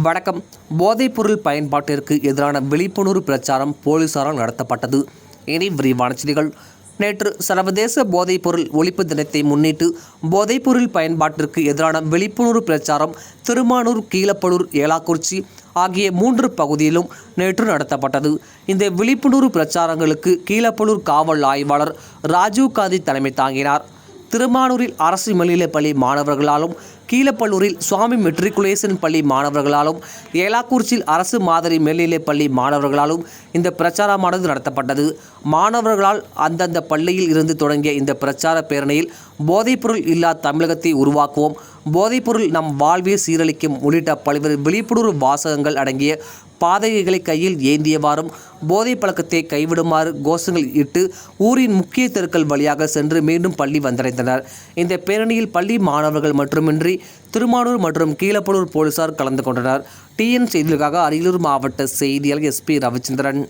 வணக்கம். போதைப்பொருள் பயன்பாட்டிற்கு எதிரான விழிப்புணர்வு பிரச்சாரம் போலீசாரால் நடத்தப்பட்டது. இனி விரிவான செய்திகள். நேற்று சர்வதேச போதைப்பொருள் ஒழிப்பு தினத்தை முன்னிட்டு போதைப்பொருள் பயன்பாட்டிற்கு எதிரான விழிப்புணர்வு பிரச்சாரம் திருமானூர், கீழப்பழூர், ஏலாக்குறிச்சி ஆகிய 3 பகுதியிலும் நேற்று நடத்தப்பட்டது. இந்த விழிப்புணர்வு பிரச்சாரங்களுக்கு கீழப்பழூர் காவல் ஆய்வாளர் ராஜீவ் காந்தி தலைமை தாங்கினார். திருமானூரில் அரசு மேல்நிலைப்பள்ளி மாணவர்களாலும், கீழப்பழூரில் சுவாமி மெட்ரிகுலேஷன் பள்ளி மாணவர்களாலும், ஏலாக்குறிச்சியில் அரசு மாதிரி மேல்நிலைப்பள்ளி மாணவர்களாலும் இந்த பிரச்சாரமானது நடத்தப்பட்டது. மாணவர்களால் அந்தந்த பள்ளியில் இருந்து தொடங்கிய இந்த பிரச்சார பேரணியில் போதைப்பொருள் இல்லா தமிழகத்தை உருவாக்குவோம், போதைப்பொருள் நம் வாழ்வை சீரழிக்கும் உள்ளிட்ட பல்வேறு விழிப்புணர்வு வாசகங்கள் அடங்கிய பாதகைகளை கையில் ஏந்தியவாறும் போதை பழக்கத்தை கைவிடுமாறு கோஷங்கள் இட்டு ஊரின் முக்கிய தெருக்கள் வழியாக சென்று மீண்டும் பள்ளி வந்தடைந்தனர். இந்த பேரணியில் பள்ளி மாணவர்கள் மட்டுமின்றி திருமானூர் மற்றும் கீழப்பழூர் போலீசார் கலந்து கொண்டனர். TN செய்திகளுக்காக அரியலூர் மாவட்ட செய்தியாளர் SP ரவிச்சந்திரன்.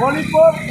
ஒழிப்போம்